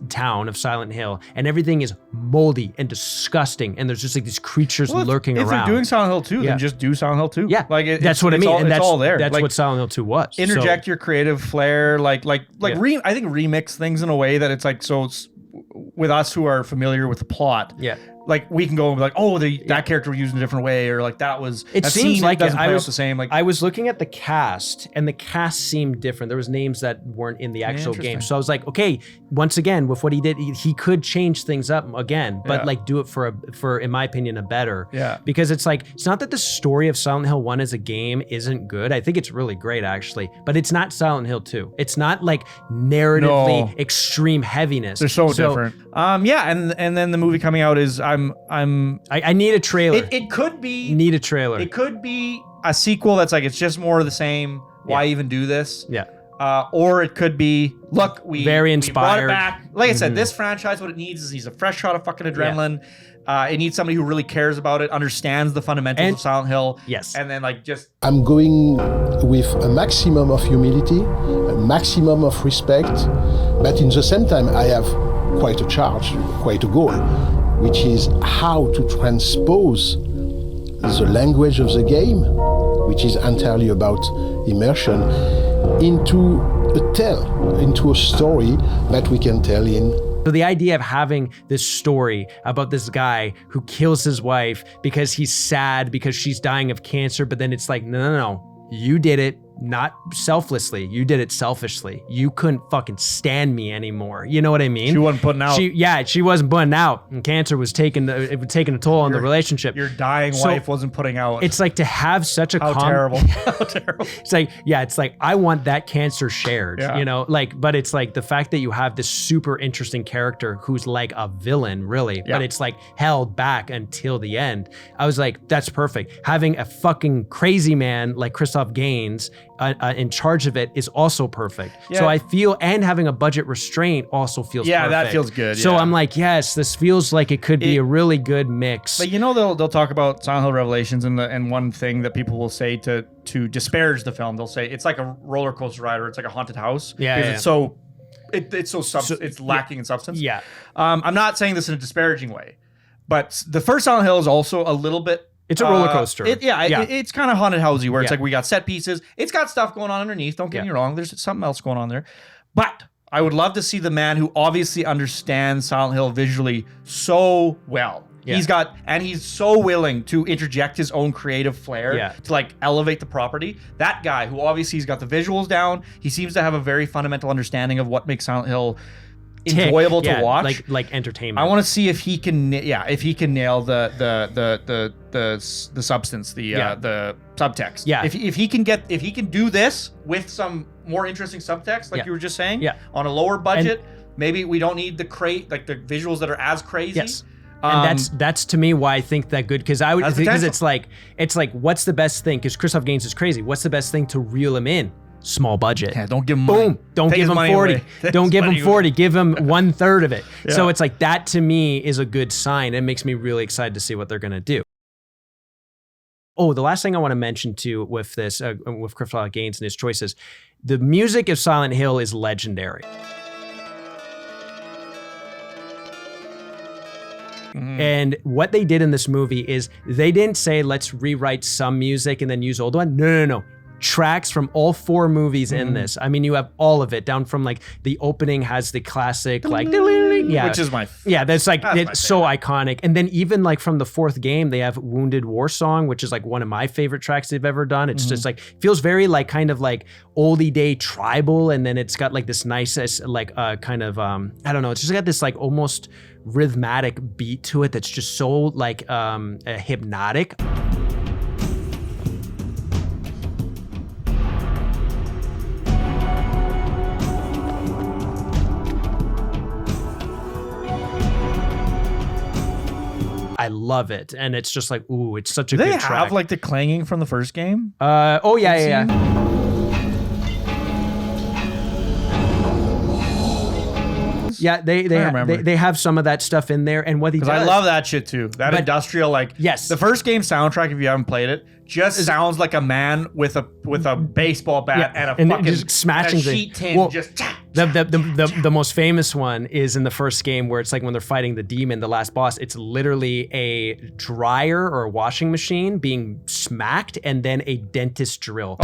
town of Silent Hill and everything is moldy and disgusting, and there's just like these creatures lurking around. If they're doing Silent Hill 2, then just do Silent Hill 2. Yeah, like that's what I mean. It's all there. That's like, what Silent Hill 2 was. Interject your creative flair, I think remix things in a way that it's like, so it's, with us who are familiar with the plot. Yeah. Like we can go and be like, oh, that character was used in a different way, or like that was. It seems like doesn't play out the same. Like I was looking at the cast, and the cast seemed different. There was names that weren't in the actual game, so I was like, okay, once again, with what he did, he could change things up again, but like do it for in my opinion a better. Yeah. Because it's like, it's not that the story of Silent Hill 1 as a game isn't good. I think it's really great actually, but it's not Silent Hill 2. It's not like narratively extreme heaviness. They're so different. And then the movie coming out is I need a trailer. It could be need a trailer. It could be a sequel that's like, it's just more of the same. Why even do this? Yeah. Or it could be, look, we very inspired. We brought it back. Like I said, this franchise, what it needs is a fresh shot of fucking adrenaline. It needs somebody who really cares about it, understands the fundamentals of Silent Hill. Yes. And then like just... I'm going with a maximum of humility, a maximum of respect, but in the same time, I have quite a charge, quite a goal, which is how to transpose the language of the game, which is entirely about immersion, into a tale, into a story that we can tell in. So the idea of having this story about this guy who kills his wife because he's sad because she's dying of cancer, but then it's like, no, you did it. Not selflessly, you did it selfishly. You couldn't fucking stand me anymore. You know what I mean? She wasn't putting out. She wasn't putting out, and cancer was taking a toll on the relationship. Your dying wife wasn't putting out. It's like to have such a terrible. How terrible. It's like I want that cancer shared. You know, like, but it's like the fact that you have this super interesting character who's like a villain, really, but it's like held back until the end. I was like, that's perfect. Having a fucking crazy man like Christophe Gans in charge of it is also perfect. So I feel, and having a budget restraint also feels perfect. That feels good. So I'm like, yes, this feels like it could be a really good mix. But you know, they'll talk about Silent Hill Revelations, and one thing that people will say to disparage the film, they'll say it's like a roller coaster ride, or it's like a haunted house. It's so it's lacking in substance. Yeah. I'm not saying this in a disparaging way, but the first Silent Hill is also a little bit. It's a roller coaster. It's kind of haunted housey, where it's like we got set pieces. It's got stuff going on underneath. Don't get me wrong. There's something else going on there. But I would love to see the man who obviously understands Silent Hill visually so well. Yeah. He's so willing to interject his own creative flair to like elevate the property. That guy who obviously he's got the visuals down. He seems to have a very fundamental understanding of what makes Silent Hill enjoyable to watch, like entertainment. I want to see if he can, nail the substance, the subtext. Yeah. If he can do this with some more interesting subtext, like you were just saying, on a lower budget, maybe we don't need the visuals that are as crazy. Yes. And that's to me why I think that good, because it's like what's the best thing? Because Christophe Gans is crazy. What's the best thing to reel him in? Small budget. Yeah, don't give him money. Boom. Don't give him 40. Don't give him 40. Give him 1/3 of it. Yeah. So it's like that to me is a good sign. It makes me really excited to see what they're gonna do. Oh, the last thing I want to mention too with this, with Christophe Gans and his choices, the music of Silent Hill is legendary. And what they did in this movie is they didn't say, let's rewrite some music and then use old one. No. Tracks from all 4 movies in this. I mean, you have all of it down from like the opening has the classic like which is my that's like it's so iconic. And then even like from the 4th game, they have Wounded War Song, which is like one of my favorite tracks they've ever done. It's just like feels very like kind of like oldie day tribal, and then it's got like this nice like kind of I don't know, it's just got this like almost rhythmic beat to it that's just so like hypnotic. I love it, and it's just like, ooh, it's such a good track. Do they have like the clanging from the first game? Oh yeah. Yeah, they have some of that stuff in there, and what he does. Because I love that shit too. That industrial, like, yes, the first game soundtrack, if you haven't played it, just sounds like a man with a baseball bat and a fucking just smashing sheet tin. Well, just the most famous one is in the first game where it's like when they're fighting the demon, the last boss. It's literally a dryer or a washing machine being smacked, and then a dentist drill.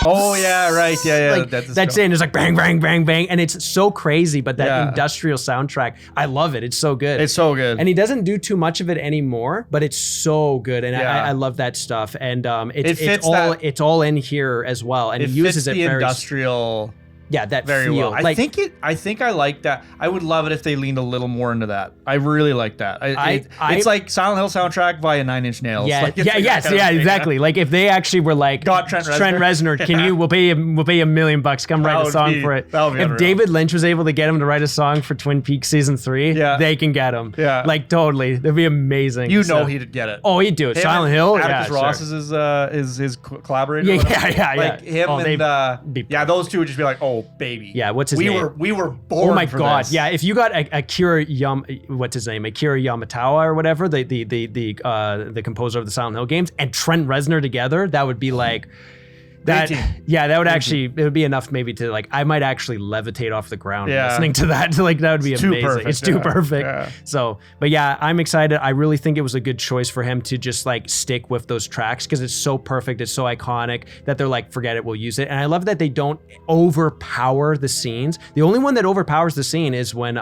Oh yeah, right, yeah. Like, that's it. And it's like bang, bang, bang, bang, and it's so crazy. But that industrial soundtrack, I love it. It's so good. It's so good. And he doesn't do too much of it anymore, but it's so good. And I love that stuff. And it's all in here as well. And he uses it very industrial. Yeah, that very feel. well. I think I like that. I would love it if they leaned a little more into that. I really like that. It's like Silent Hill soundtrack via 9 Inch Nails. Yeah, like exactly. Like if they actually were like, Trent Reznor, we'll pay you $1 million. Come write a song for it. If unreal. David Lynch was able to get him to write a song for Twin Peaks season 3, they can get him. Yeah, like totally. That'd be amazing. He'd get it. Oh, he'd do it. Silent Hill. Atticus Ross is his collaborator. Yeah. Like him and those two would just be like, oh baby. Yeah, what's his name? We were born. Oh my for god! this. Yeah, if you got Akira Yamatawa or whatever, the composer of the Silent Hill games, and Trent Reznor together, that would be like that. Yeah, that would actually it would be enough maybe to like I might actually levitate off the ground listening to that. Like that would be amazing. Perfect. It's too perfect. Yeah. So, but yeah, I'm excited. I really think it was a good choice for him to just like stick with those tracks because it's so perfect. It's so iconic that they're like, forget it, we'll use it. And I love that they don't overpower the scenes. The only one that overpowers the scene is when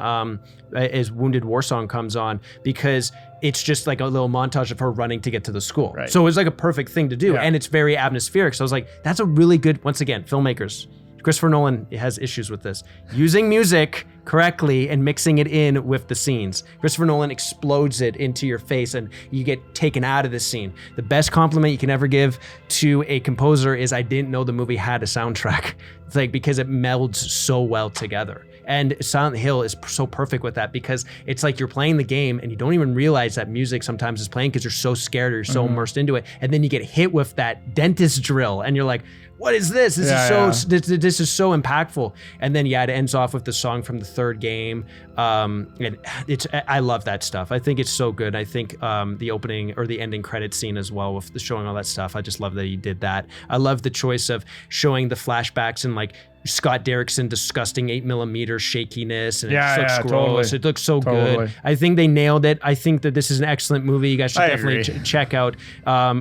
is Wounded War Song comes on, because it's just like a little montage of her running to get to the school. Right. So it's like a perfect thing to do. Yeah. And it's very atmospheric. So I was like, that's a really good, once again, filmmakers. Christopher Nolan has issues with this. Using music correctly and mixing it in with the scenes. Christopher Nolan explodes it into your face and you get taken out of the scene. The best compliment you can ever give to a composer is, I didn't know the movie had a soundtrack. It's like, because it melds so well together. And Silent Hill is so perfect with that, because it's like you're playing the game and you don't even realize that music sometimes is playing because you're so scared or you're so immersed into it. And then you get hit with that dentist drill and you're like, what is this? This is so impactful. And then it ends off with the song from the third game. And I love that stuff. I think it's so good. I think the opening or the ending credit scene as well, with showing all that stuff. I just love that he did that. I love the choice of showing the flashbacks and like Scott Derrickson disgusting 8mm shakiness, and Yeah, it looks yeah, gross. totally. It looks so Totally. good. I think they nailed it. I think that this is an excellent movie. You guys should I definitely agree. check out.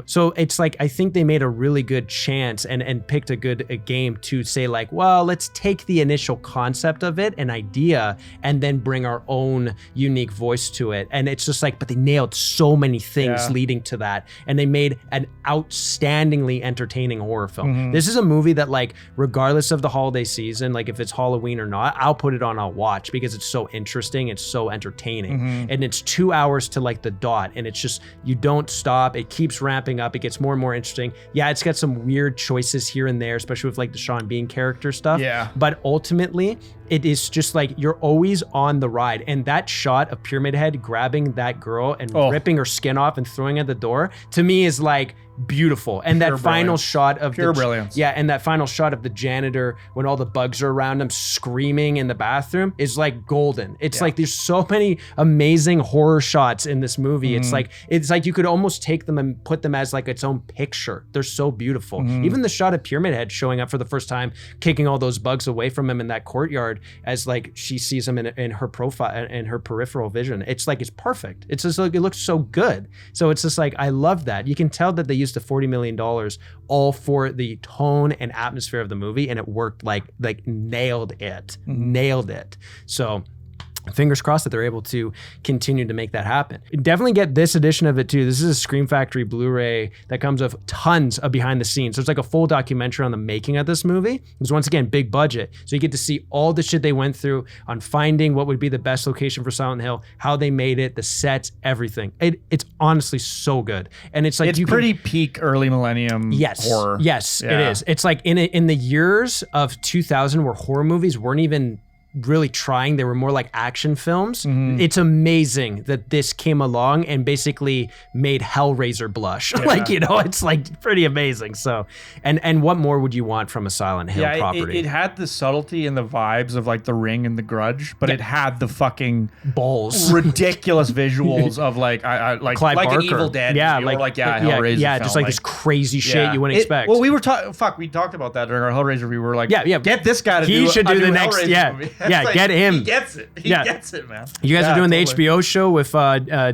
So it's like, I think they made a really good chance and picked a good game to say like, well, let's take the initial concept of it, an idea, and then bring our own unique voice to it. And it's just like, but they nailed so many things leading to that. And they made an outstandingly entertaining horror film. This is a movie that, like, regardless of the holiday season, like if it's Halloween or not, I'll put it on, I'll watch, because it's so interesting, it's so entertaining. And it's 2 hours to like the dot, and it's just, you don't stop, it keeps ramping up, it gets more and more interesting. Yeah, it's got some weird choices here and there, especially with like the Sean Bean character stuff. Yeah. But ultimately, it is just like, you're always on the ride. And that shot of Pyramid Head grabbing that girl and ripping her skin off and throwing it at the door, to me is like beautiful. And Pure that final brilliance. shot of Pure brilliance. Yeah, and that final shot of the janitor when all the bugs are around him screaming in the bathroom is like golden. It's like, there's so many amazing horror shots in this movie. It's like you could almost take them and put them as like its own picture. They're so beautiful. Even the shot of Pyramid Head showing up for the first time, kicking all those bugs away from him in that courtyard, as like she sees him in her profile, in her peripheral vision. It's like, it's perfect. It's just like, it looks so good. So it's just like, I love that. You can tell that they used the $40 million all for the tone and atmosphere of the movie, and it worked like nailed it. So fingers crossed that they're able to continue to make that happen. Definitely get this edition of it too. This is a Scream Factory Blu-ray that comes with tons of behind the scenes. So it's like a full documentary on the making of this movie. It was, once again, big budget. So you get to see all the shit they went through on finding what would be the best location for Silent Hill, how they made it, the sets, everything. It's honestly so good. And it's like, it's pretty peak early millennium horror. Yes, it is. It's like in the years of 2000 where horror movies weren't even really trying, they were more like action films. It's amazing that this came along and basically made Hellraiser blush. Like, you know, it's like pretty amazing. So, and what more would you want from a Silent Hill property? It had the subtlety and the vibes of like The Ring and The Grudge, but it had the fucking balls, ridiculous visuals of like like Clive like Barker. an Evil Dead, Yeah, movie, or Hellraiser film. just like this crazy shit you wouldn't expect. Well, we talked about that during our Hellraiser review. We were like, get this guy to do. He should do a the new next, Hellraiser movie. Yeah, Like, get him. He gets it. He gets it, man. You guys are doing totally. the HBO show with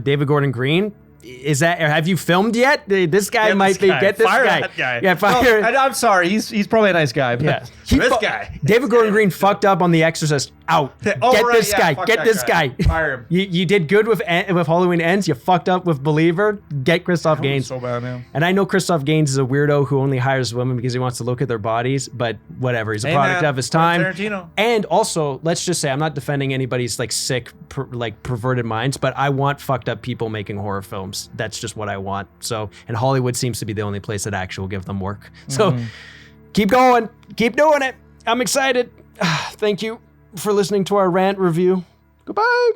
David Gordon Green. Is that, or have you filmed yet? This guy might be. Get this fire guy. That guy. Yeah, fire. I'm sorry. He's probably a nice guy. But Yeah. this guy. David Gordon Green fucked up on The Exorcist. Out. Oh, Get right, this yeah, guy. fuck Get that this guy. guy. Fire him. You did good with Halloween Ends. You fucked up with Believer. Get Christophe Gans. So bad, man. And I know Christophe Gans is a weirdo who only hires women because he wants to look at their bodies, but whatever. He's a product of his time. Tarantino. And also, let's just say, I'm not defending anybody's like sick, perverted minds, but I want fucked up people making horror films. That's just what I want. So, and Hollywood seems to be the only place that actually will give them work. So keep going. Keep doing it. I'm excited. Thank you for listening to our rant review. Goodbye.